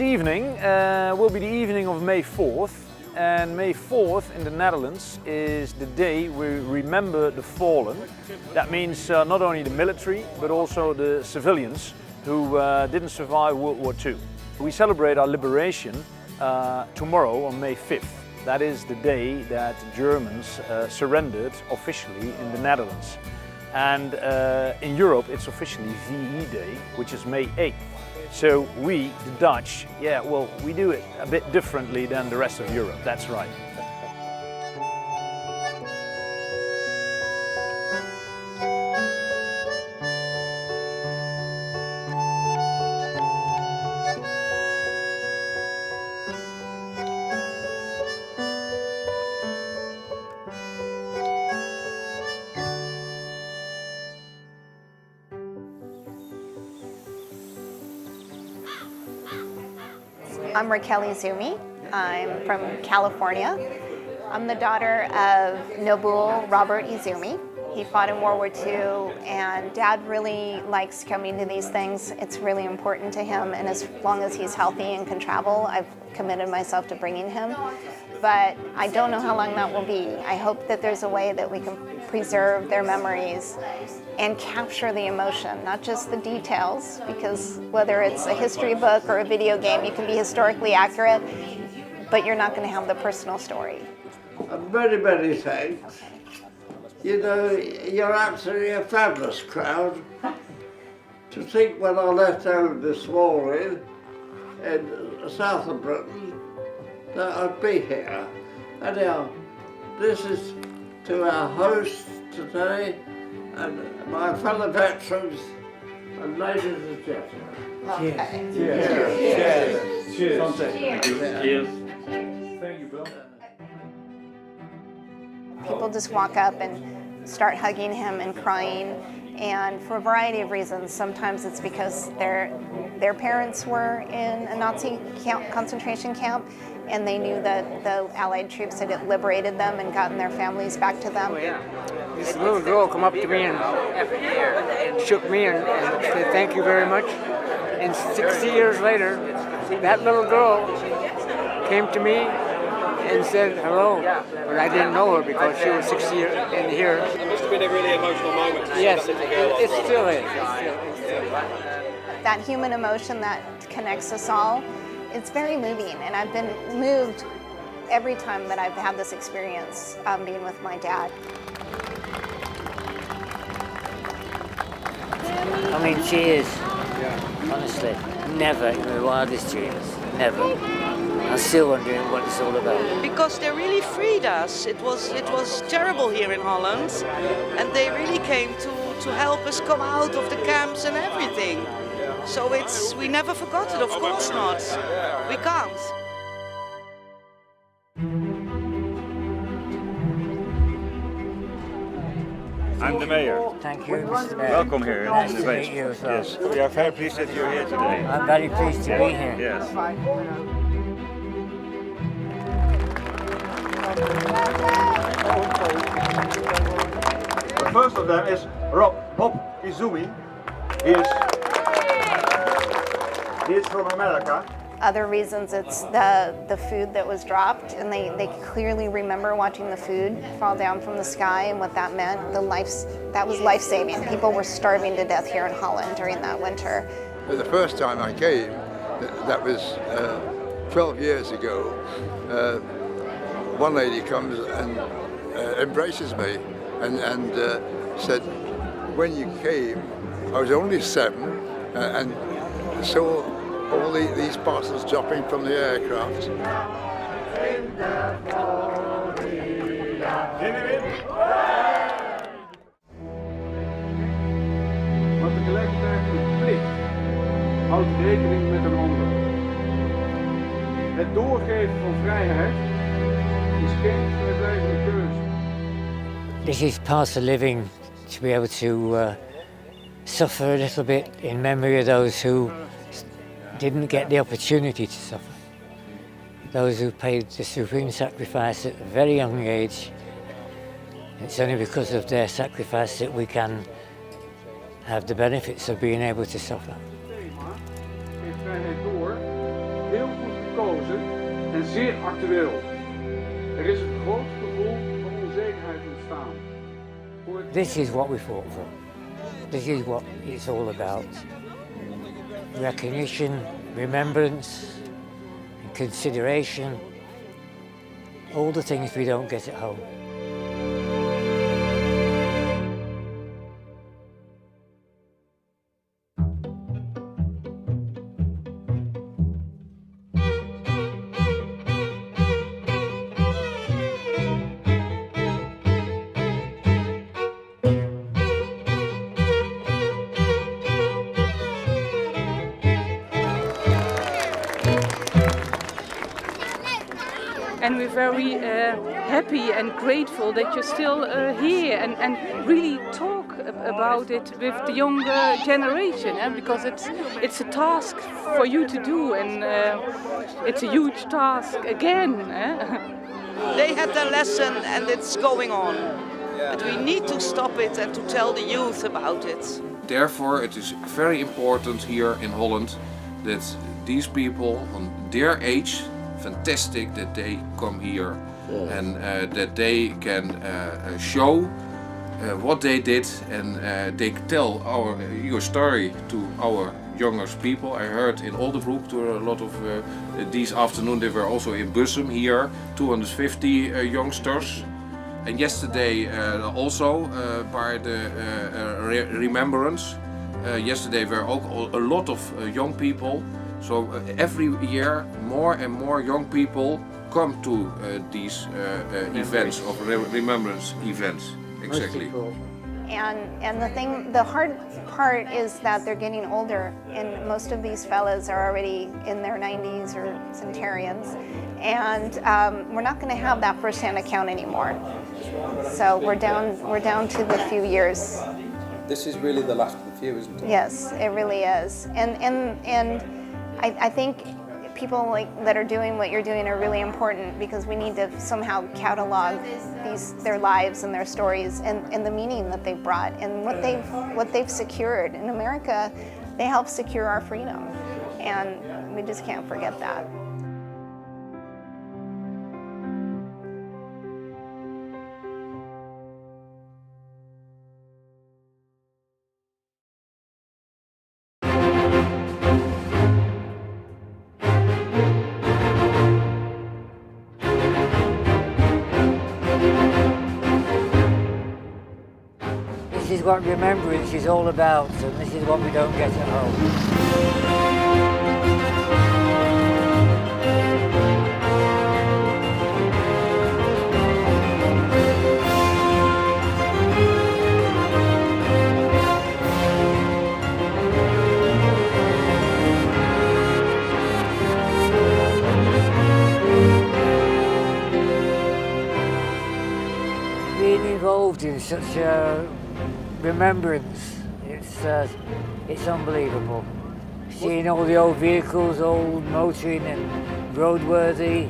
This evening will be the evening of May 4th, and May 4th in the Netherlands is the day we remember the fallen. That means not only the military but also the civilians who didn't survive World War II. We celebrate our liberation tomorrow on May 5th. That is the day that Germans surrendered officially in the Netherlands. And in Europe it's officially WWII Day, which is May 8th. So we, the Dutch, we do it a bit differently than the rest of Europe, that's right. I'm Raquel Izumi. I'm from California. I'm the daughter of Noble Robert Izumi. He fought in World War II, and Dad really likes coming to these things. It's really important to him, and as long as he's healthy and can travel, I've committed myself to bringing him. But I don't know how long that will be. I hope that there's a way that we can preserve their memories and capture the emotion, not just the details, because whether it's a history book or a video game, you can be historically accurate, but you're not going to have the personal story. Many, many thanks. You know, you're absolutely a fabulous crowd. To think when I left home this morning in south of Britain, that I'd be here. Anyhow, this is to our host today and my fellow veterans and ladies and gentlemen. Okay. Cheers. Cheers. Cheers. Thank you, Bill. People just walk up and start hugging him and crying, and for a variety of reasons. Sometimes it's because their parents were in a Nazi concentration camp, and they knew that the Allied troops had liberated them and gotten their families back to them. This little girl come up to me and shook me and said thank you very much. And 60 years later, that little girl came to me and said hello, but I didn't know her because she was 60 years in here. It must have been a really emotional moment. Yes, it still is. That human emotion that connects us all, it's very moving, and I've been moved every time that I've had this experience being with my dad. I mean, cheers. Honestly, never in my wildest dreams, never. I'm still wondering what it's all about. Because they really freed us. It was terrible here in Holland, and they really came to help us come out of the camps and everything. So we never forgot it, of course not. We can't. I'm the mayor. Thank you, Mr. Mayor. Welcome here Nice in the to base. meet you as well. Yes, we are very pleased that you're here today. I'm very pleased to be here. Yes. The first of them is Bob Izumi. He is from America. Other reasons, it's the food that was dropped, and they clearly remember watching the food fall down from the sky and what that meant. That was life-saving. People were starving to death here in Holland during that winter. The first time I came, that was 12 years ago, one lady comes and embraces me and said, when you came, I was only 7 and saw all these parcels dropping from the aircraft. Maar tegelijkertijd een plicht houdt rekening met een ander. Het doorgeven van vrijheid is geen vrijblijvende keuze. This is part of living, to be able to suffer a little bit in memory of those who didn't get the opportunity to suffer. Those who paid the supreme sacrifice at a very young age. It's only because of their sacrifice that we can have the benefits of being able to suffer. Geef vrijheid door heel goed gekozen en zeer actueel. Er is een groot gevoel van onzekerheid ontstaan. This is what we fought for. This is what it's all about. Recognition, remembrance, consideration, all the things we don't get at home. And we're very happy and grateful that you're still here and really talk about it with the younger generation, because it's a task for you to do, and it's a huge task again. They had their lesson and it's going on. But we need to stop it and to tell the youth about it. Therefore, it is very important here in Holland that these people on their age, fantastic that they come here and that they can show what they did, and they tell your story to our younger people. I heard in Oldenbroek to a lot of this afternoon they were also in Bussum here, 250 youngsters. And yesterday also by the remembrance. Yesterday were also a lot of young people. So every year more and more young people come to these events of remembrance events. Exactly. And the hard part is that they're getting older, and most of these fellas are already in their 90s or centenarians, and we're not going to have that first-hand account anymore. So we're down to the few years. This is really the last of the few, isn't it? Yes, it really is, and I think people that are doing what you're doing are really important, because we need to somehow catalog their lives and their stories and the meaning that they've brought and what they've secured. In America, they helped secure our freedom, and we just can't forget that. This is what remembrance is all about, and this is what we don't get at home. Being involved in such a remembrance, it's unbelievable. Seeing all the old vehicles, old motoring and roadworthy,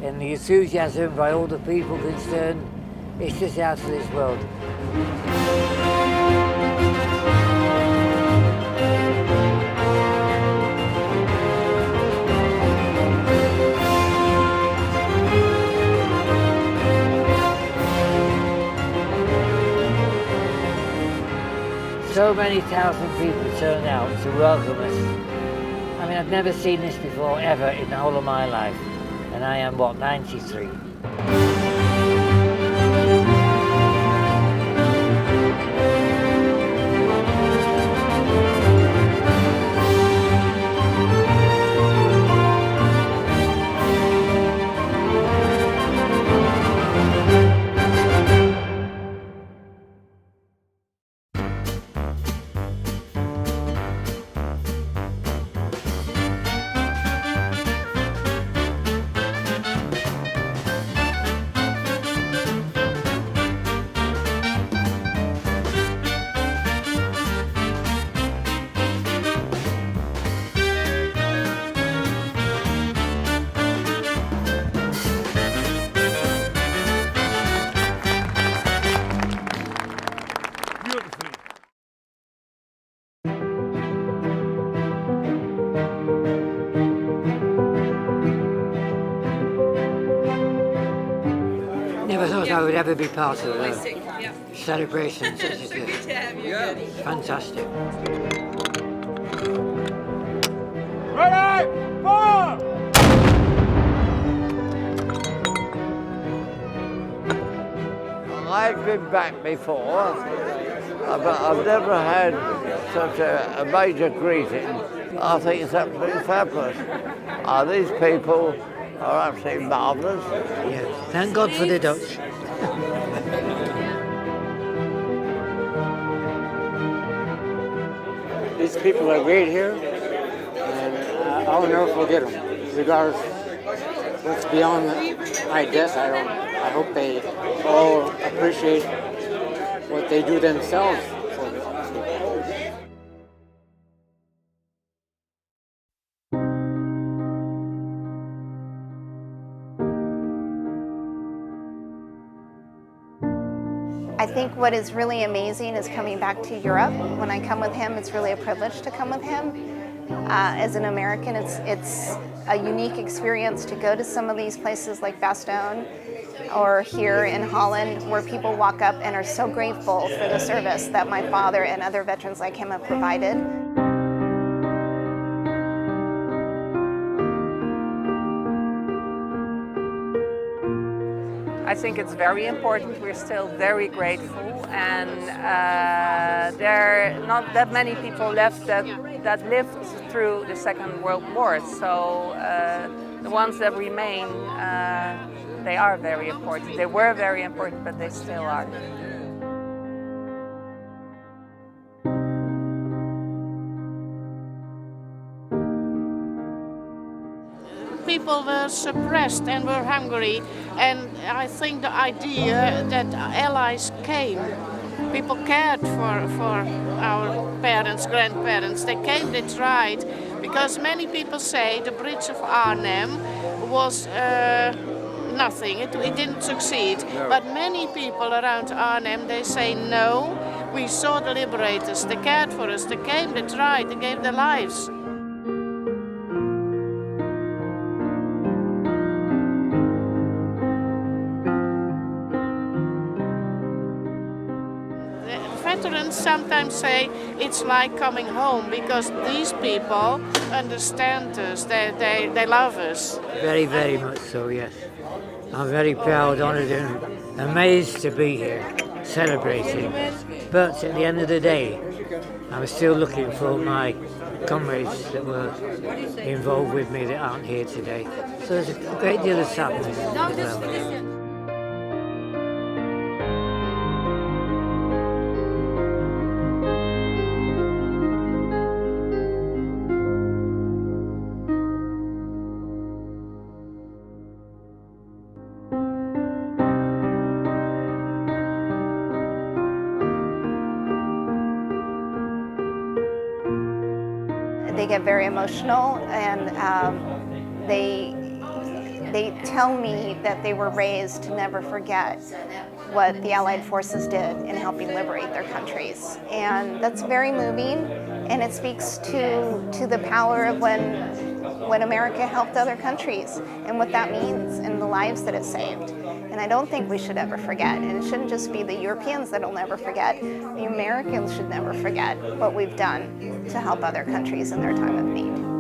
and the enthusiasm by all the people concerned, it's just out of this world. So many thousand people turned out to welcome us. I mean, I've never seen this before, ever, in the whole of my life. And I am, 93. ever be part of a celebration such as this. Fantastic. Ready, fire! I've been back before, but I've never had such a major greeting. I think it's absolutely fabulous. These people are absolutely marvellous. Yes, thank God for the Dutch. These people are great here, and I'll never forget them. Regardless what's beyond my death, I hope they all appreciate what they do themselves. I think what is really amazing is coming back to Europe. When I come with him, it's really a privilege to come with him. As an American, it's a unique experience to go to some of these places like Bastogne or here in Holland, where people walk up and are so grateful for the service that my father and other veterans like him have provided. I think it's very important. We're still very grateful, and there are not that many people left that lived through the Second World War. So the ones that remain, they are very important. They were very important, but they still are. People were suppressed and were hungry, and I think the idea that allies came, people cared for our parents, grandparents, they came, they tried, because many people say the Bridge of Arnhem was nothing, it didn't succeed, but many people around Arnhem, they say no, we saw the liberators, they cared for us, they came, they tried, they gave their lives. Veterans sometimes say it's like coming home, because these people understand us, they love us. Very, very much so, yes. I'm very proud, honoured and amazed to be here, celebrating. But at the end of the day, I'm still looking for my comrades that were involved with me that aren't here today. So there's a great deal of sadness as well. They get very emotional, and they tell me that they were raised to never forget what the Allied forces did in helping liberate their countries. And that's very moving, and it speaks to the power of when America helped other countries and what that means and the lives that it saved. And I don't think we should ever forget. And it shouldn't just be the Europeans that'll never forget. The Americans should never forget what we've done to help other countries in their time of need.